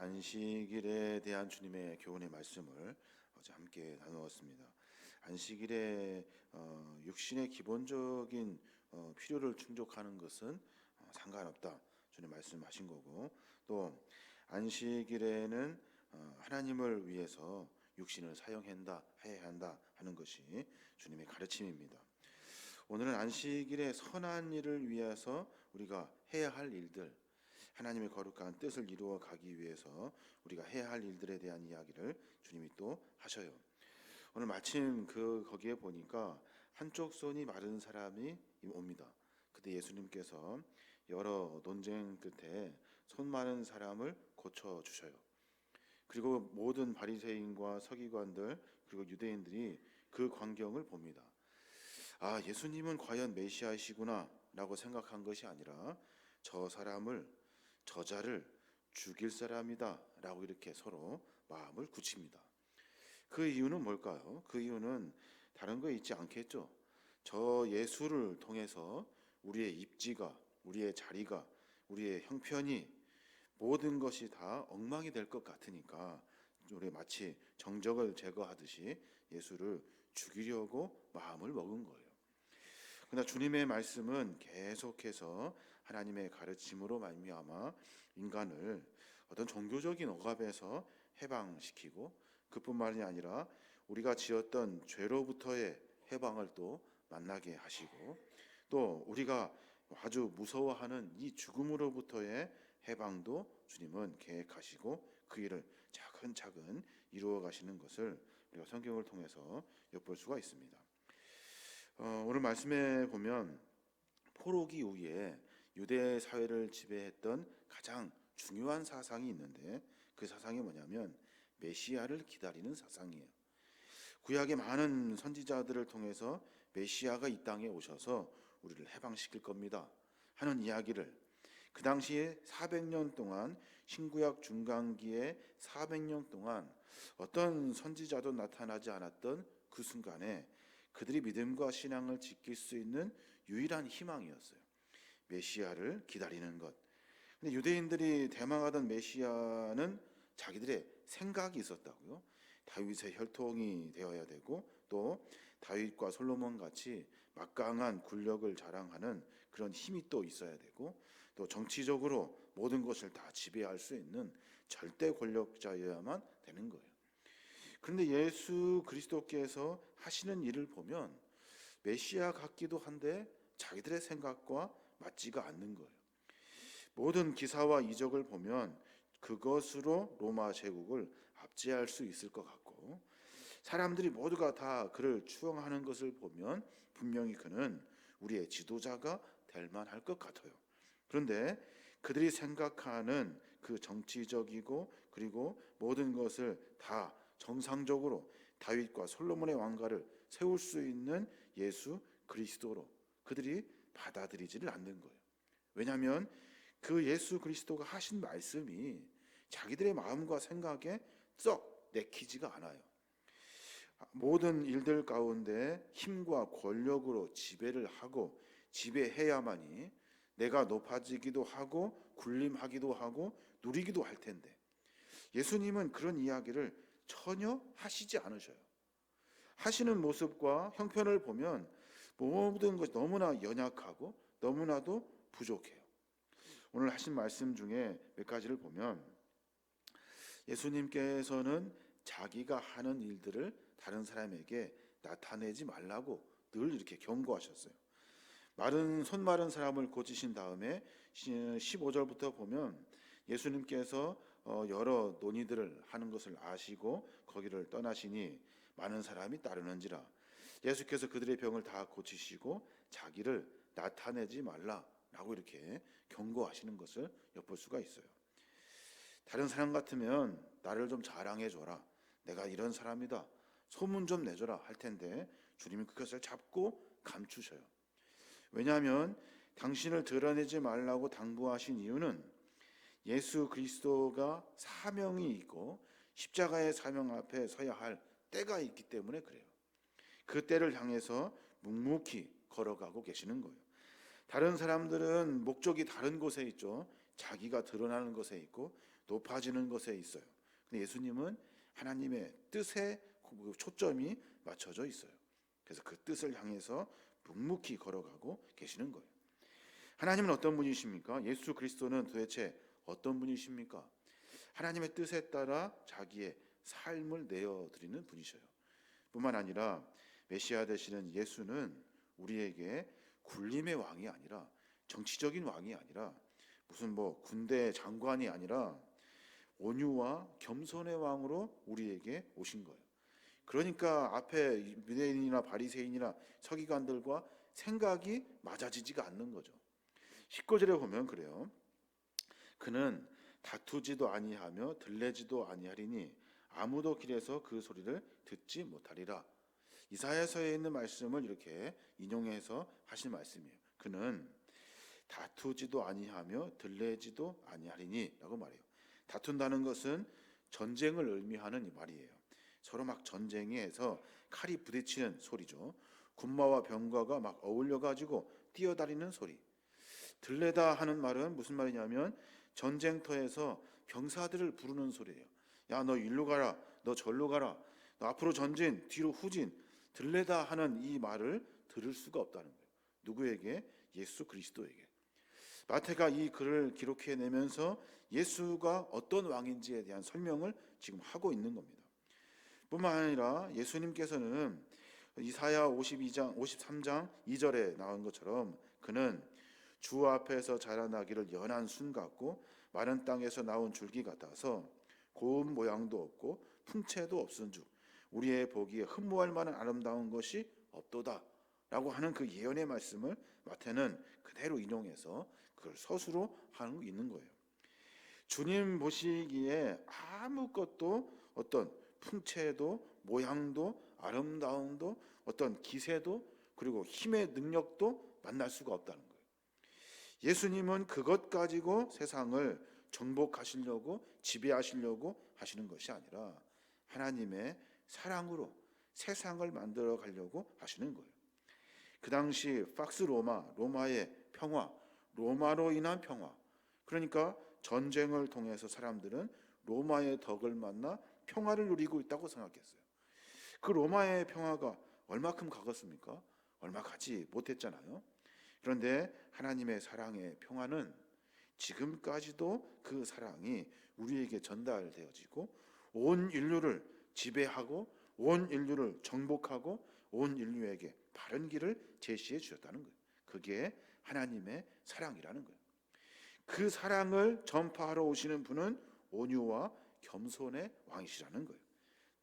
안식일에 대한 주님의 교훈의 말씀을 어제 함께 나누었습니다. 안식일에 육신의 기본적인 필요를 충족하는 것은 상관없다. 주님 말씀하신 거고, 또 안식일에는 하나님을 위해서 육신을 해야 한다 하는 것이 주님의 가르침입니다. 오늘은 안식일에 선한 일을 위해서 우리가 해야 할 일들, 하나님의 거룩한 뜻을 이루어 가기 위해서 우리가 해야 할 일들에 대한 이야기를 주님이 또 하셔요. 오늘 마침 거기에 보니까 한쪽 손이 마른 사람이 옵니다. 그때 예수님께서 여러 논쟁 끝에 손 마른 사람을 고쳐 주셔요. 그리고 모든 바리새인과 서기관들 그리고 유대인들이 그 광경을 봅니다. 아, 예수님은 과연 메시아이시구나 라고 생각한 것이 아니라 저자를 죽일 사람이다 라고 이렇게 서로 마음을 굳힙니다. 그 이유는 뭘까요? 그 이유는 다른 거 있지 않겠죠. 저 예수를 통해서 우리의 입지가, 우리의 자리가, 우리의 형편이 모든 것이 다 엉망이 될 것 같으니까 우리 마치 정적을 제거하듯이 예수를 죽이려고 마음을 먹은 거예요. 그러나 주님의 말씀은 계속해서 하나님의 가르침으로 말미암아 인간을 어떤 종교적인 억압에서 해방시키고, 그뿐만이 아니라 우리가 지었던 죄로부터의 해방을 또 만나게 하시고, 또 우리가 아주 무서워하는 이 죽음으로부터의 해방도 주님은 계획하시고 그 일을 차근차근 이루어 가시는 것을 우리가 성경을 통해서 엿볼 수가 있습니다. 오늘 말씀에 보면 포로기 이후에 유대 사회를 지배했던 가장 중요한 사상이 있는데, 그 사상이 뭐냐면 메시아를 기다리는 사상이에요. 구약의 많은 선지자들을 통해서 메시아가 이 땅에 오셔서 우리를 해방시킬 겁니다 하는 이야기를, 그 당시에 400년 동안, 신구약 중간기에 400년 동안 어떤 선지자도 나타나지 않았던 그 순간에 그들이 믿음과 신앙을 지킬 수 있는 유일한 희망이었어요. 메시아를 기다리는 것. 근데 유대인들이 대망하던 메시아는 자기들의 생각이 있었다고요. 다윗의 혈통이 되어야 되고, 또 다윗과 솔로몬 같이 막강한 군력을 자랑하는 그런 힘이 또 있어야 되고, 또 정치적으로 모든 것을 다 지배할 수 있는 절대 권력자여야만 되는 거예요. 그런데 예수 그리스도께서 하시는 일을 보면 메시아 같기도 한데 자기들의 생각과 맞지가 않는 거예요. 모든 기사와 이적을 보면 그것으로 로마 제국을 압제할 수 있을 것 같고, 사람들이 모두가 다 그를 추앙하는 것을 보면 분명히 그는 우리의 지도자가 될 만할 것 같아요. 그런데 그들이 생각하는 그 정치적이고 그리고 모든 것을 다 정상적으로 다윗과 솔로몬의 왕가를 세울 수 있는 예수 그리스도로 그들이 받아들이지를 않는 거예요. 왜냐하면 그 예수 그리스도가 하신 말씀이 자기들의 마음과 생각에 썩 내키지가 않아요. 모든 일들 가운데 힘과 권력으로 지배를 하고 지배해야만이 내가 높아지기도 하고 군림하기도 하고 누리기도 할 텐데, 예수님은 그런 이야기를 전혀 하시지 않으셔요. 하시는 모습과 형편을 보면 모든 것이 너무나 연약하고 너무나도 부족해요. 오늘 하신 말씀 중에 몇 가지를 보면 예수님께서는 자기가 하는 일들을 다른 사람에게 나타내지 말라고 늘 이렇게 경고하셨어요. 손 마른 사람을 고치신 다음에 15절부터 보면 예수님께서 여러 논의들을 하는 것을 아시고 거기를 떠나시니 많은 사람이 따르는지라, 예수께서 그들의 병을 다 고치시고 자기를 나타내지 말라라고 이렇게 경고하시는 것을 엿볼 수가 있어요. 다른 사람 같으면 나를 좀 자랑해 줘라, 내가 이런 사람이다, 소문 좀 내줘라 할 텐데 주님이 그것을 잡고 감추셔요. 왜냐하면 당신을 드러내지 말라고 당부하신 이유는 예수 그리스도가 사명이 있고 십자가의 사명 앞에 서야 할 때가 있기 때문에 그래요. 그 때를 향해서 묵묵히 걸어가고 계시는 거예요. 다른 사람들은 목적이 다른 곳에 있죠. 자기가 드러나는 것에 있고, 높아지는 것에 있어요. 근데 예수님은 하나님의 뜻에 초점이 맞춰져 있어요. 그래서 그 뜻을 향해서 묵묵히 걸어가고 계시는 거예요. 하나님은 어떤 분이십니까? 예수 그리스도는 도대체 어떤 분이십니까? 하나님의 뜻에 따라 자기의 삶을 내어드리는 분이셔요. 뿐만 아니라 메시아 되시는 예수는 우리에게 굴림의 왕이 아니라, 정치적인 왕이 아니라, 무슨 군대 장관이 아니라 온유와 겸손의 왕으로 우리에게 오신 거예요. 그러니까 앞에 유대인이나 바리새인이나 서기관들과 생각이 맞아지지가 않는 거죠. 19절에 보면 그래요. 그는 다투지도 아니하며 들레지도 아니하리니 아무도 길에서 그 소리를 듣지 못하리라. 이사야서에 있는 말씀을 이렇게 인용해서 하신 말씀이에요. 그는 다투지도 아니하며 들레지도 아니하리니 라고 말해요. 다툰다는 것은 전쟁을 의미하는 말이에요. 서로 막 전쟁에서 칼이 부딪히는 소리죠. 군마와 병과가 막 어울려가지고 뛰어다니는 소리. 들레다 하는 말은 무슨 말이냐면 전쟁터에서 병사들을 부르는 소리예요. 야, 너 일로 가라, 너 절로 가라, 너 앞으로 전진, 뒤로 후진. 들레다 하는 이 말을 들을 수가 없다는 거예요. 누구에게? 예수 그리스도에게. 마태가 이 글을 기록해내면서 예수가 어떤 왕인지에 대한 설명을 지금 하고 있는 겁니다. 뿐만 아니라 예수님께서는 이사야 53장 2절에 나온 것처럼 그는 주 앞에서 자라나기를 연한 순 같고 마른 땅에서 나온 줄기 같아서 고운 모양도 없고 풍채도 없은즉 우리의 보기에 흠모할 만한 아름다운 것이 없도다 라고 하는 그 예언의 말씀을 마태는 그대로 인용해서 그걸 서술로 하고 있는 거예요. 주님 보시기에 아무것도 어떤 풍채도 모양도 아름다움도 어떤 기세도 그리고 힘의 능력도 만날 수가 없다는 거예요. 예수님은 그것 가지고 세상을 정복하시려고 지배하시려고 하시는 것이 아니라 하나님의 사랑으로 세상을 만들어 가려고 하시는 거예요. 그 당시 팍스 로마의 평화, 로마로 인한 평화. 그러니까 전쟁을 통해서 사람들은 로마의 덕을 만나 평화를 누리고 있다고 생각했어요. 그 로마의 평화가 얼마큼 가겠습니까? 얼마 가지 못했잖아요. 그런데 하나님의 사랑의 평화는 지금까지도 그 사랑이 우리에게 전달되어지고 온 인류를 지배하고 온 인류를 정복하고 온 인류에게 바른 길을 제시해 주셨다는 거예요. 그게 하나님의 사랑이라는 거예요. 그 사랑을 전파하러 오시는 분은 온유와 겸손의 왕이시라는 거예요.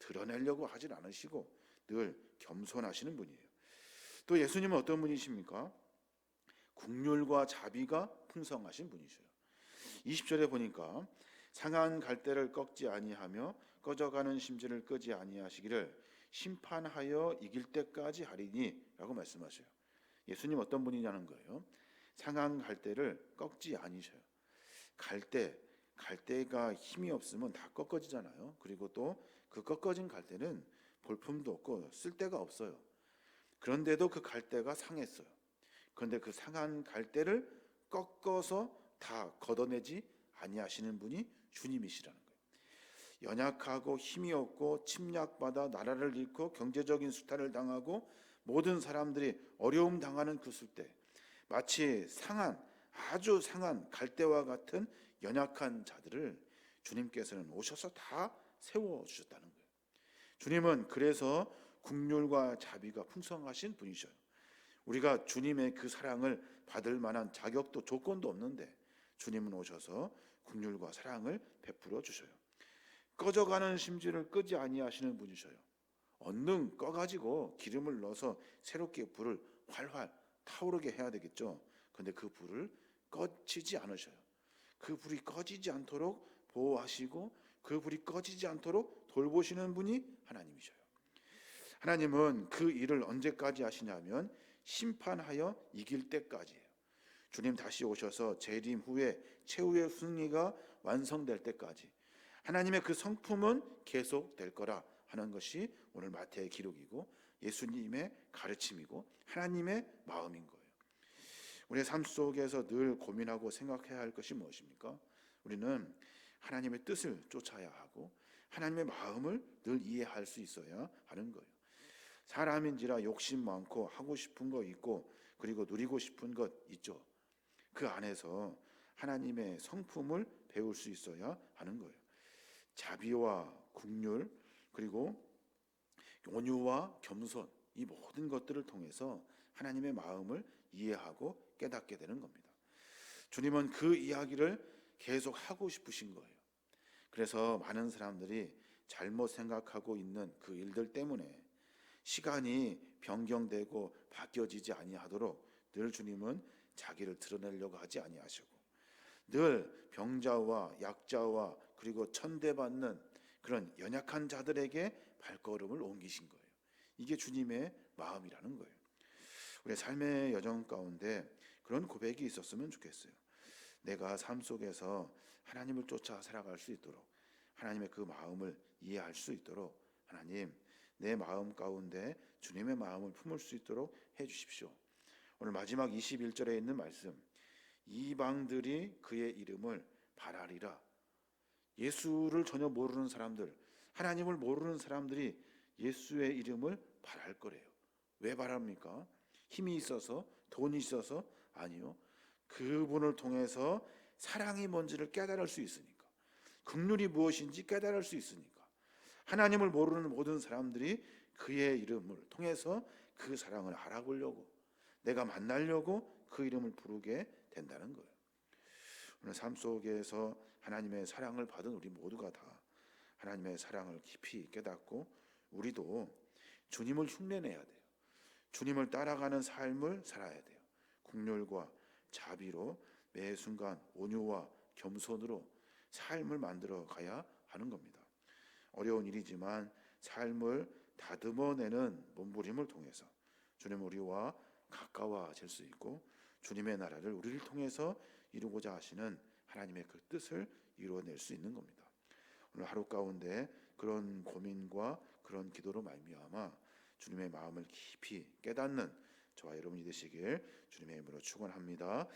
드러내려고 하질 않으시고 늘 겸손하시는 분이에요. 또 예수님은 어떤 분이십니까? 국률과 자비가 풍성하신 분이셔요. 20절에 보니까 상한 갈대를 꺾지 아니하며 꺼져가는 심지를 끄지 아니하시기를 심판하여 이길 때까지 하리니 라고 말씀하셔요. 예수님 어떤 분이냐는 거예요. 상한 갈대를 꺾지 아니셔요. 갈대가 힘이 없으면 다 꺾어지잖아요. 그리고 또 그 꺾어진 갈대는 볼품도 없고 쓸데가 없어요. 그런데도 그 갈대가 상했어요. 그런데 그 상한 갈대를 꺾어서 다 걷어내지 아니하시는 분이 주님이시라는 거예요. 연약하고 힘이 없고 침략받아 나라를 잃고 경제적인 수탈을 당하고 모든 사람들이 어려움 당하는 그 수때 마치 아주 상한 갈대와 같은 연약한 자들을 주님께서는 오셔서 다 세워주셨다는 거예요. 주님은 그래서 긍휼과 자비가 풍성하신 분이셔요. 우리가 주님의 그 사랑을 받을 만한 자격도 조건도 없는데 주님은 오셔서 긍휼과 사랑을 베풀어 주셔요. 꺼져가는 심지를 끄지 아니하시는 분이셔요. 얼른 꺼가지고 기름을 넣어서 새롭게 불을 활활 타오르게 해야 되겠죠. 그런데 그 불을 꺼지지 않으셔요. 그 불이 꺼지지 않도록 보호하시고 그 불이 꺼지지 않도록 돌보시는 분이 하나님이셔요. 하나님은 그 일을 언제까지 하시냐면 심판하여 이길 때까지예요. 주님 다시 오셔서 재림 후에 최후의 승리가 완성될 때까지 하나님의 그 성품은 계속될 거라 하는 것이 오늘 마태의 기록이고 예수님의 가르침이고 하나님의 마음인 거예요. 우리의 삶 속에서 늘 고민하고 생각해야 할 것이 무엇입니까? 우리는 하나님의 뜻을 쫓아야 하고 하나님의 마음을 늘 이해할 수 있어야 하는 거예요. 사람인지라 욕심 많고 하고 싶은 거 있고 그리고 누리고 싶은 것 있죠. 그 안에서 하나님의 성품을 배울 수 있어야 하는 거예요. 자비와 긍휼 그리고 온유와 겸손, 이 모든 것들을 통해서 하나님의 마음을 이해하고 깨닫게 되는 겁니다. 주님은 그 이야기를 계속 하고 싶으신 거예요. 그래서 많은 사람들이 잘못 생각하고 있는 그 일들 때문에 시간이 변경되고 바뀌어지지 아니하도록 늘 주님은 자기를 드러내려고 하지 아니하시고 늘 병자와 약자와 그리고 천대받는 그런 연약한 자들에게 발걸음을 옮기신 거예요. 이게 주님의 마음이라는 거예요. 우리 삶의 여정 가운데 그런 고백이 있었으면 좋겠어요. 내가 삶 속에서 하나님을 쫓아 살아갈 수 있도록 하나님의 그 마음을 이해할 수 있도록 하나님 내 마음 가운데 주님의 마음을 품을 수 있도록 해주십시오. 오늘 마지막 21절에 있는 말씀, 이방들이 그의 이름을 바라리라. 예수를 전혀 모르는 사람들, 하나님을 모르는 사람들이 예수의 이름을 바랄 거래요. 왜 바랍니까? 힘이 있어서, 돈이 있어서? 아니요. 그분을 통해서 사랑이 뭔지를 깨달을 수 있으니까, 긍휼이 무엇인지 깨달을 수 있으니까, 하나님을 모르는 모든 사람들이 그의 이름을 통해서 그 사랑을 알아보려고, 내가 만나려고 그 이름을 부르게 된다는 거예요. 오늘 삶 속에서 하나님의 사랑을 받은 우리 모두가 다 하나님의 사랑을 깊이 깨닫고 우리도 주님을 흉내내야 돼요. 주님을 따라가는 삶을 살아야 돼요. 긍휼과 자비로 매 순간 온유와 겸손으로 삶을 만들어 가야 하는 겁니다. 어려운 일이지만 삶을 다듬어내는 몸부림을 통해서 주님 우리와 가까워질 수 있고 주님의 나라를 우리를 통해서 이루고자 하시는 하나님의 그 뜻을 이루어낼 수 있는 겁니다. 오늘 하루 가운데 그런 고민과 그런 기도로 말미암아 주님의 마음을 깊이 깨닫는 저와 여러분이 되시길 주님의 이름으로 축원합니다.